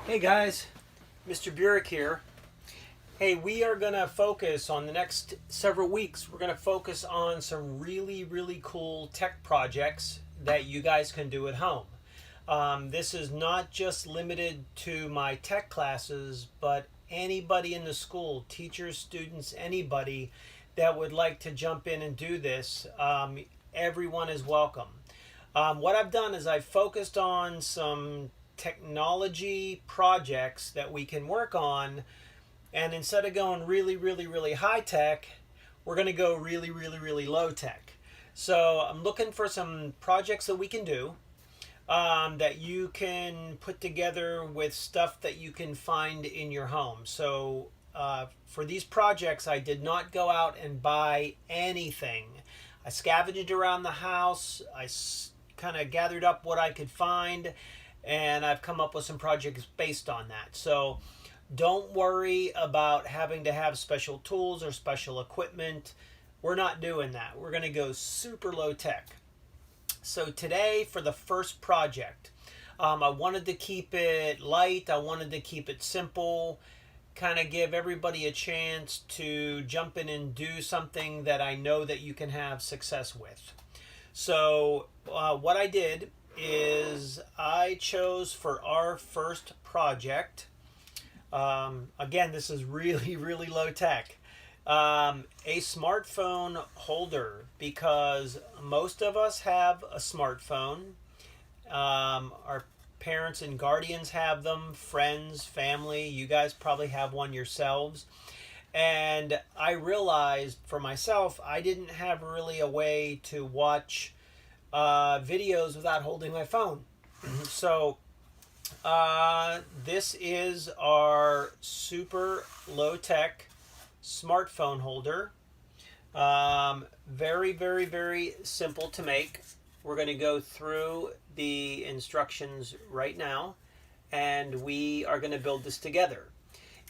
Hey guys, Mr. Burick here. Hey, we are going to focus on the next several weeks. We're going to focus on some really cool tech projects that you guys can do at home. This is not just limited to my tech classes, but anybody in the school, teachers, students, anybody that would like to jump in and do this, everyone is welcome. What I've done is I've focused on some technology projects that we can work on, and instead of going really high tech, we're going to go really low tech. So I'm looking for some projects that we can do, that you can put together with stuff that you can find in your home. So for these projects, I did not go out and buy anything. I scavenged around the house. I kind of gathered up what I could find, and I've come up with some projects based on that. So don't worry about having to have special tools or special equipment. We're not doing that. We're going to go super low tech. So today, for the first project, I wanted to keep it light. I wanted to keep it simple, kind of give everybody a chance to jump in and do something that I know that you can have success with. So what I did is I chose for our first project, again, this is really low tech, a smartphone holder, because most of us have a smartphone. Our parents and guardians have them, friends, family, you guys probably have one yourselves. And I realized for myself, I didn't have really a way to watch videos without holding my phone. So this is our super low-tech smartphone holder. Very simple to make. We're going to go through the instructions right now, and we are going to build this together.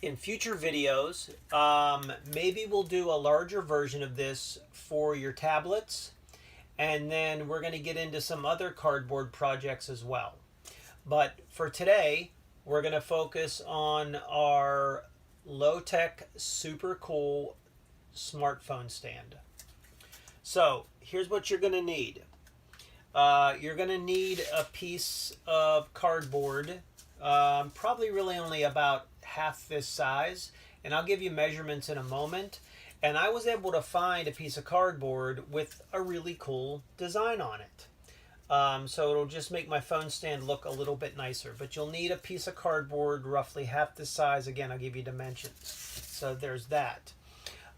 In future videos, maybe we'll do a larger version of this for your tablets, and then we're going to get into some other cardboard projects as well. But for today, we're going to focus on our low-tech, super cool smartphone stand. So here's what you're going to need. You're going to need a piece of cardboard, probably really only about half this size, and I'll give you measurements in a moment. And I was able to find a piece of cardboard with a really cool design on it. So it'll just make my phone stand look a little bit nicer. But you'll need a piece of cardboard roughly half this size. Again, I'll give you dimensions. So there's that.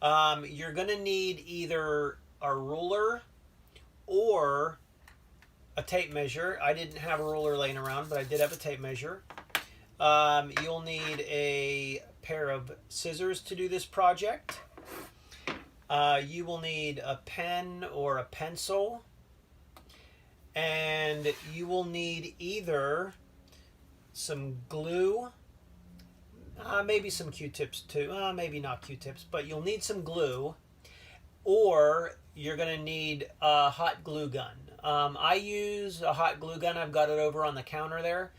You're going to need either a ruler or a tape measure. I didn't have a ruler laying around, but I did have a tape measure. You'll need a pair of scissors to do this project. You will need a pen or a pencil, and you will need either some glue, maybe some Q-tips too, maybe not Q-tips, but you'll need some glue, or you're going to need a hot glue gun. I use a hot glue gun. I've got it over on the counter there,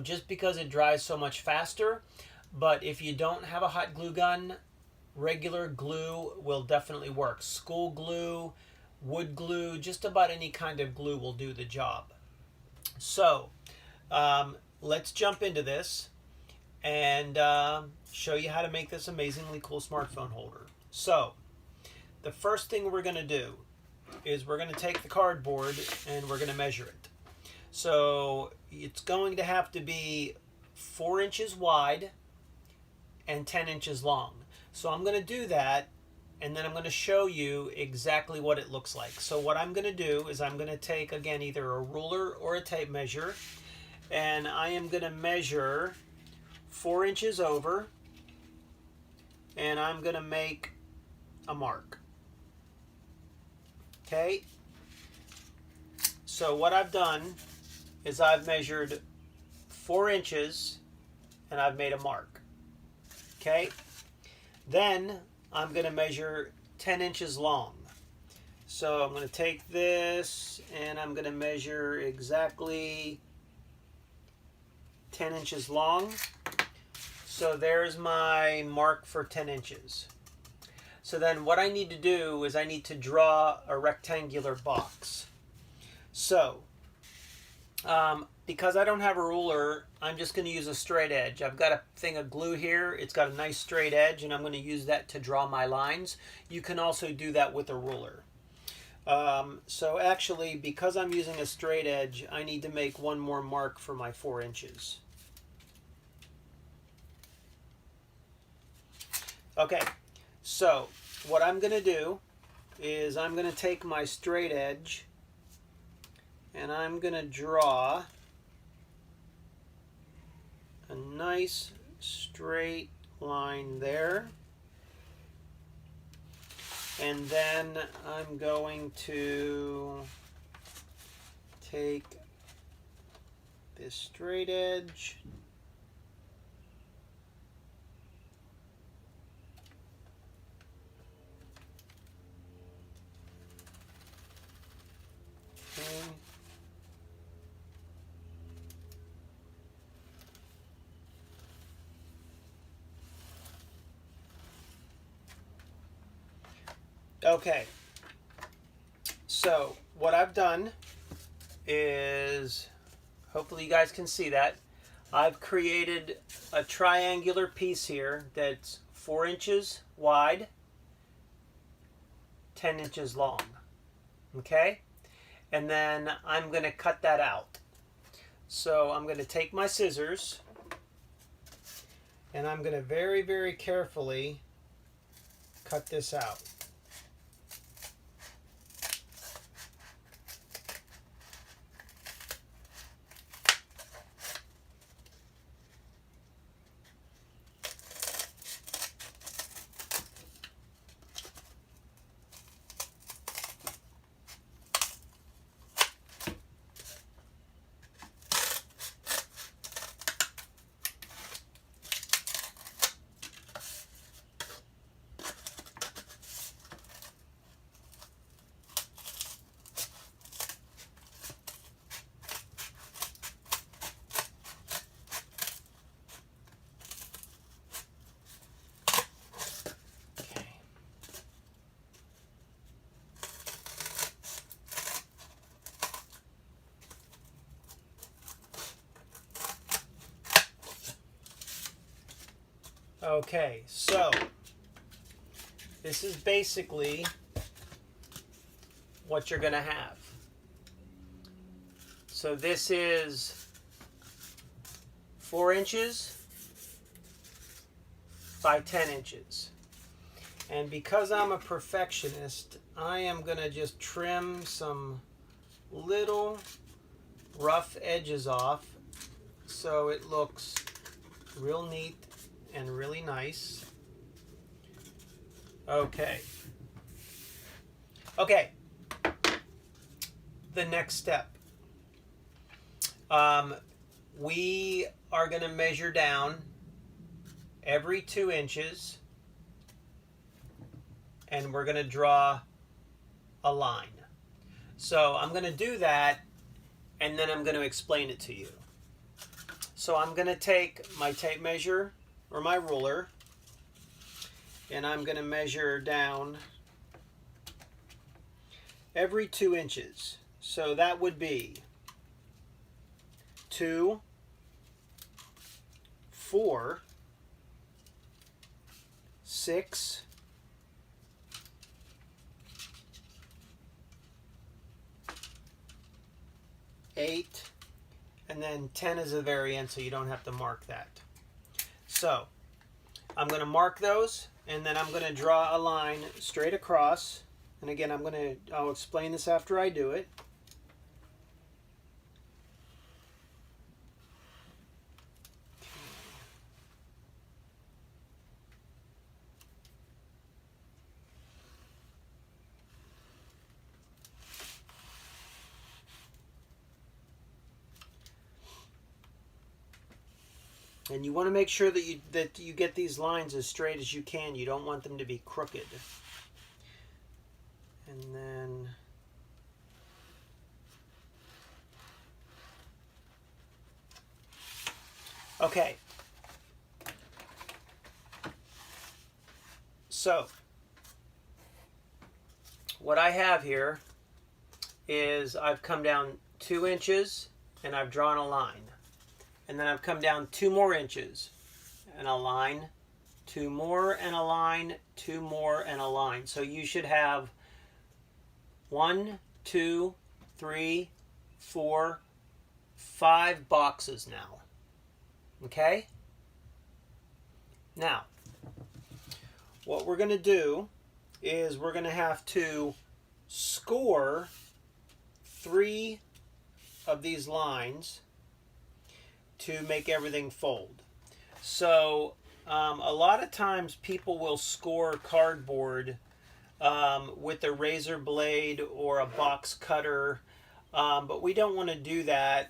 just because it dries so much faster. But if you don't have a hot glue gun, regular glue will definitely work. School glue, wood glue, just about any kind of glue will do the job. So let's jump into this and show you how to make this amazingly cool smartphone holder. So the first thing we're going to do is we're going to take the cardboard and we're going to measure it. So it's going to have to be 4 inches wide and 10 inches long. So I'm going to do that, and then I'm going to show you exactly what it looks like. So what I'm going to do is I'm going to take, again, either a ruler or a tape measure, and I am going to measure 4 inches over, and I'm going to make a mark. Okay? So what I've done is I've measured 4 inches, and I've made a mark. Okay? Then I'm going to measure 10 inches long. So I'm going to take this and I'm going to measure exactly 10 inches long. So there's my mark for 10 inches. So then what I need to do is I need to draw a rectangular box. So because I don't have a ruler, I'm just going to use a straight edge. I've got a thing of glue here. It's got a nice straight edge, and I'm going to use that to draw my lines. You can also do that with a ruler. So actually, because I'm using a straight edge, I need to make one more mark for my 4 inches. Okay, so what I'm going to do is I'm going to take my straight edge and I'm going to draw a nice straight line there. And then I'm going to take this straight edge Okay, so what I've done is, hopefully you guys can see that, I've created a triangular piece here that's 4 inches wide, 10 inches long, okay? And then I'm going to cut that out. So I'm going to take my scissors and I'm going to very, very carefully cut this out. Okay, so this is basically what you're going to have. So this is 4 inches by 10 inches. And because I'm a perfectionist, I am going to just trim some little rough edges off so it looks real neat and really nice. Okay. Okay. The next step. We are going to measure down every 2 inches and we're going to draw a line. So I'm going to do that and then I'm going to explain it to you. So I'm going to take my tape measure or my ruler and I'm going to measure down every 2 inches. So that would be 2, 4, 6, 8, and then 10 is the very end, so you don't have to mark that. So I'm going to mark those, and then I'm going to draw a line straight across. And again, I'll explain this after I do it. And you want to make sure that you get these lines as straight as you can. You don't want them to be crooked. And then Okay. So, what I have here is I've come down 2 inches and I've drawn a line. And then I've come down 2 more inches and a line, 2 more and a line, 2 more and a line. So you should have 1, 2, 3, 4, 5 boxes now. Okay? Now, what we're going to do is we're going to have to score 3 of these lines to make everything fold. So a lot of times people will score cardboard with a razor blade or a box cutter, but we don't want to do that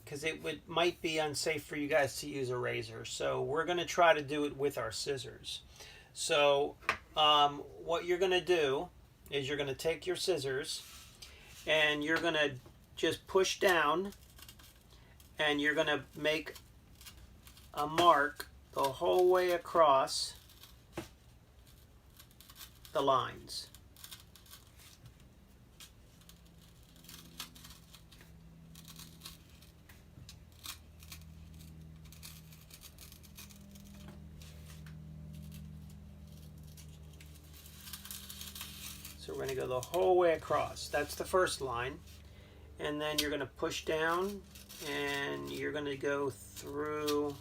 because might be unsafe for you guys to use a razor. So we're going to try to do it with our scissors. So what you're going to do is you're going to take your scissors and you're going to just push down and you're going to make a mark the whole way across the lines. So we're going to go the whole way across. That's the first line. And then you're going to push down and you're going to go through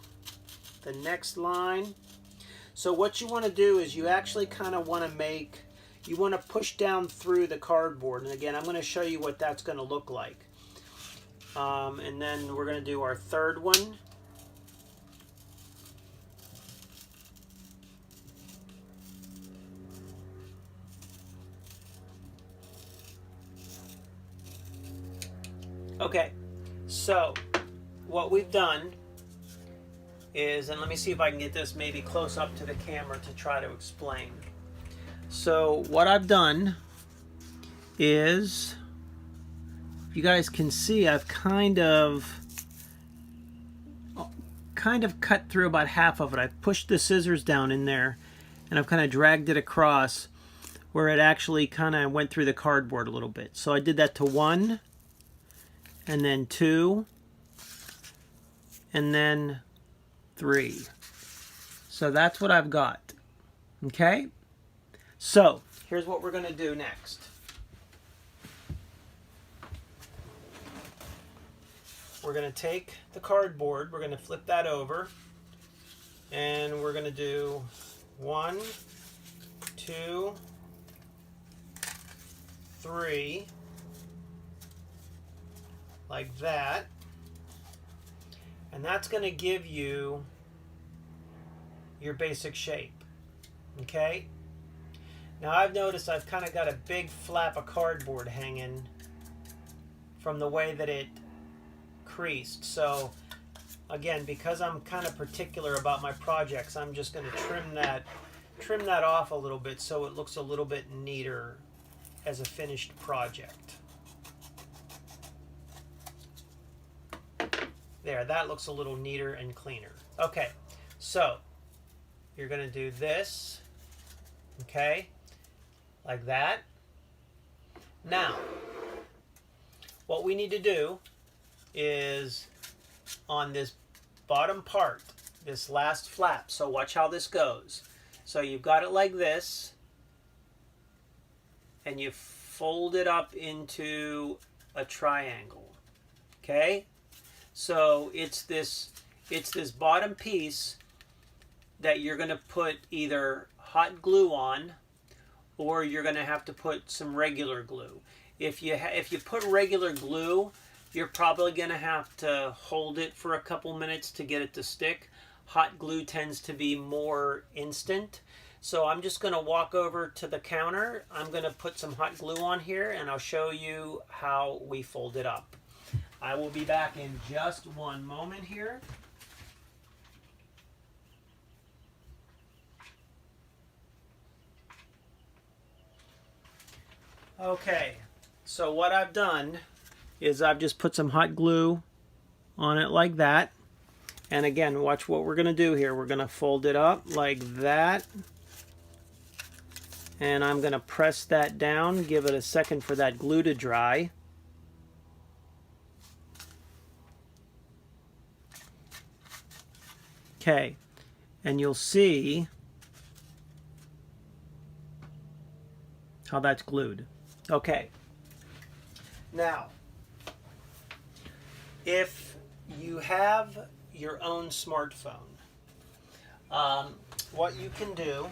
the next line. So what you want to do is you actually kind of want to you want to push down through the cardboard. And again, I'm going to show you what that's going to look like. And then we're going to do our third one. Okay, so what we've done is, and let me see if I can get this maybe close up to the camera to try to explain. So what I've done is, you guys can see I've kind of cut through about half of it. I've pushed the scissors down in there and I've kind of dragged it across where it actually kind of went through the cardboard a little bit. So I did that to 1 and then 2 and then 3. So that's what I've got. Okay? So, here's what we're going to do next. We're going to take the cardboard, we're going to flip that over, and we're going to do 1, 2, 3, like that. And that's going to give you your basic shape. Okay? Now I've noticed I've kind of got a big flap of cardboard hanging from the way that it creased. So again, because I'm kind of particular about my projects, I'm just going to trim that off a little bit so it looks a little bit neater as a finished project. There, that looks a little neater and cleaner. Okay, so you're going to do this, okay, like that. Now, what we need to do is on this bottom part, this last flap, so watch how this goes. So you've got it like this, and you fold it up into a triangle, okay? So it's this bottom piece that you're going to put either hot glue on, or you're going to have to put some regular glue. If you put regular glue, you're probably going to have to hold it for a couple minutes to get it to stick. Hot glue tends to be more instant. So I'm just going to walk over to the counter. I'm going to put some hot glue on here, and I'll show you how we fold it up. I will be back in just one moment here. Okay, so what I've done is I've just put some hot glue on it like that, And again, watch what we're going to do here. We're going to fold it up like that. And I'm going to press that down, give it a second for that glue to dry. Okay, and you'll see how that's glued. Okay, now, if you have your own smartphone, what you can do,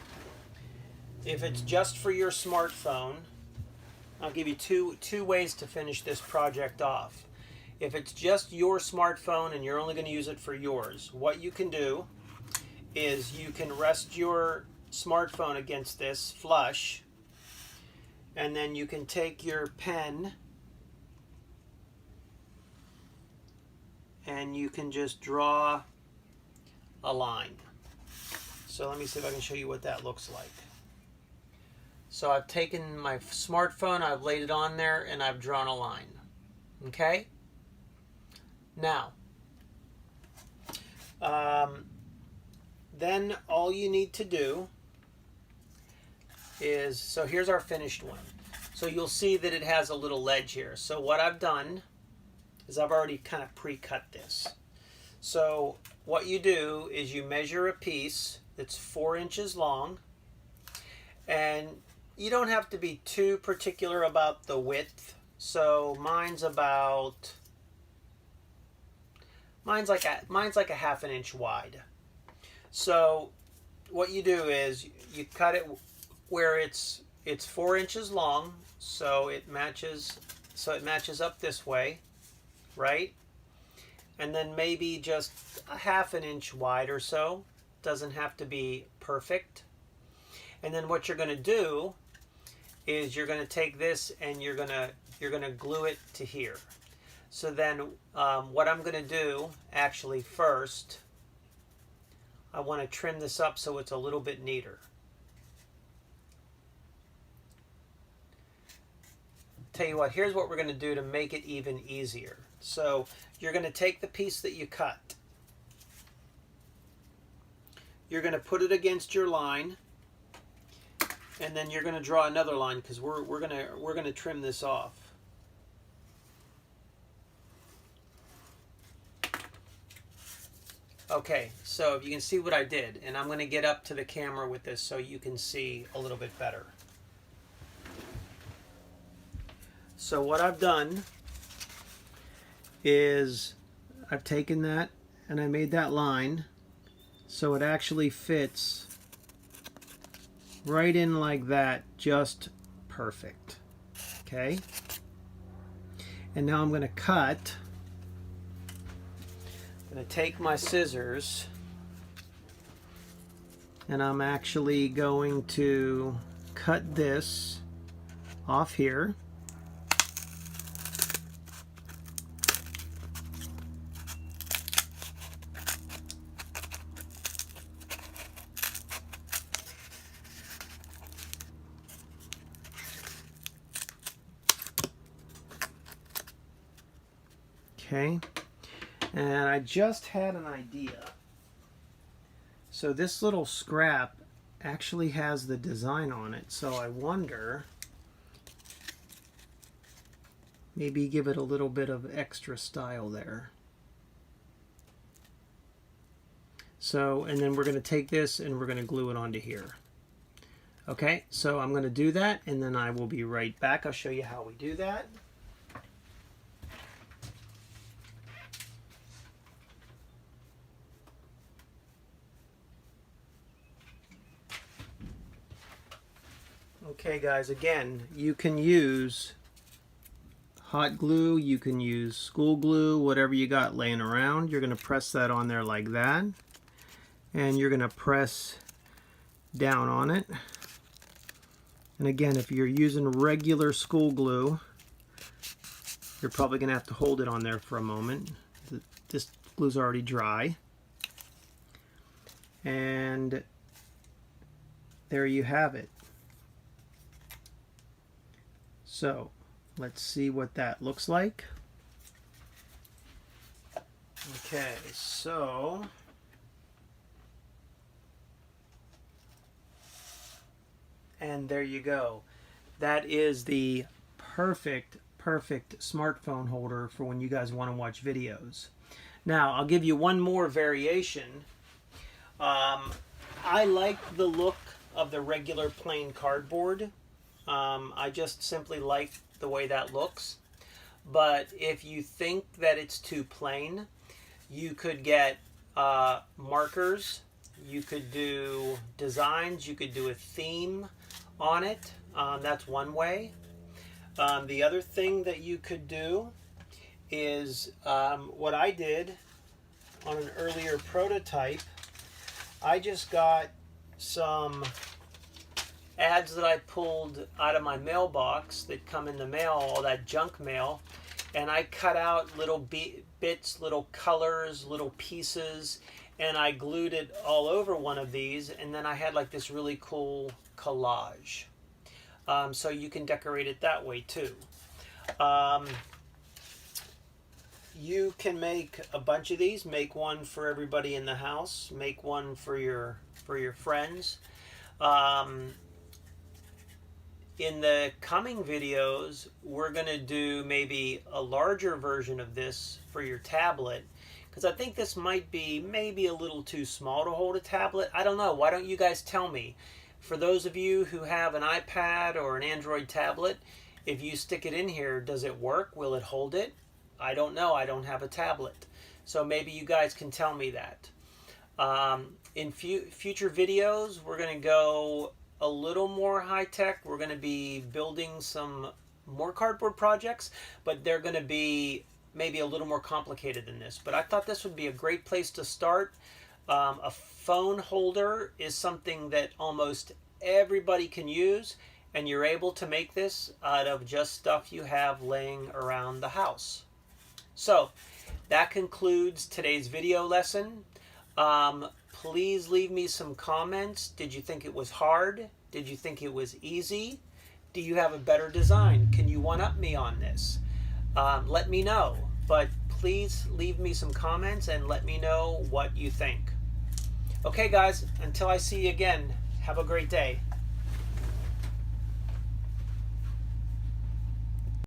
if it's just for your smartphone, I'll give you two ways to finish this project off. If it's just your smartphone and you're only going to use it for yours, what you can do is you can rest your smartphone against this flush, and then you can take your pen and you can just draw a line. So let me see if I can show you what that looks like. So I've taken my smartphone, I've laid it on there, and I've drawn a line. Okay? Now, then all you need to do is, so here's our finished one. So you'll see that it has a little ledge here. So what I've done is I've already kind of pre-cut this. So what you do is you measure a piece that's 4 inches long, and you don't have to be too particular about the width. So mine's like a half an inch wide. So what you do is you cut it where it's 4 inches long, so it matches up this way, right? And then maybe just a half an inch wide or so. Doesn't have to be perfect. And then what you're going to do is you're going to take this and you're going to glue it to here. So then what I'm going to do actually first, I want to trim this up so it's a little bit neater. Tell you what, here's what we're going to do to make it even easier. So you're going to take the piece that you cut. You're going to put it against your line, and then you're going to draw another line because we're going to trim this off. Okay, so if you can see what I did, and I'm going to get up to the camera with this so you can see a little bit better. So what I've done is I've taken that and I made that line so it actually fits right in like that, just perfect. Okay, and now I'm going to cut. I'm going to take my scissors and I'm actually going to cut this off here. Okay, and I just had an idea. So this little scrap actually has the design on it, so I wonder, maybe give it a little bit of extra style there. So, and then we're going to take this and we're going to glue it onto here. Okay, so I'm going to do that and then I will be right back. I'll show you how we do that. Okay guys, again, you can use hot glue, you can use school glue, whatever you got laying around. You're going to press that on there like that, and you're going to press down on it. And again, if you're using regular school glue, you're probably going to have to hold it on there for a moment. This glue's already dry. And there you have it. So let's see what that looks like. Okay, so and there you go. That is the perfect smartphone holder for when you guys want to watch videos. Now, I'll give you one more variation. I like the look of the regular plain cardboard. I just simply like the way that looks. But if you think that it's too plain, you could get markers, you could do designs, you could do a theme on it. That's one way. The other thing that you could do is what I did on an earlier prototype. I just got some ads that I pulled out of my mailbox that come in the mail, all that junk mail, and I cut out little bits, little colors, little pieces, and I glued it all over one of these, and then I had like this really cool collage. So you can decorate it that way too. You can make a bunch of these. Make one for everybody in the house. Make one for your friends. In the coming videos, we're going to do maybe a larger version of this for your tablet, because I think this might be maybe a little too small to hold a tablet. I don't know. Why don't you guys tell me? For those of you who have an iPad or an Android tablet, if you stick it in here, does it work? Will it hold it? I don't know. I don't have a tablet. So maybe you guys can tell me that. In future videos, we're going to go a little more high-tech. We're going to be building some more cardboard projects, but they're going to be maybe a little more complicated than this. But I thought this would be a great place to start. A phone holder is something that almost everybody can use, and you're able to make this out of just stuff you have laying around the house. So that concludes today's video lesson. Please leave me some comments. Did you think it was hard? Did you think it was easy? Do you have a better design? Can you one-up me on this? Let me know. But please leave me some comments and let me know what you think. Okay, guys, until I see you again, have a great day.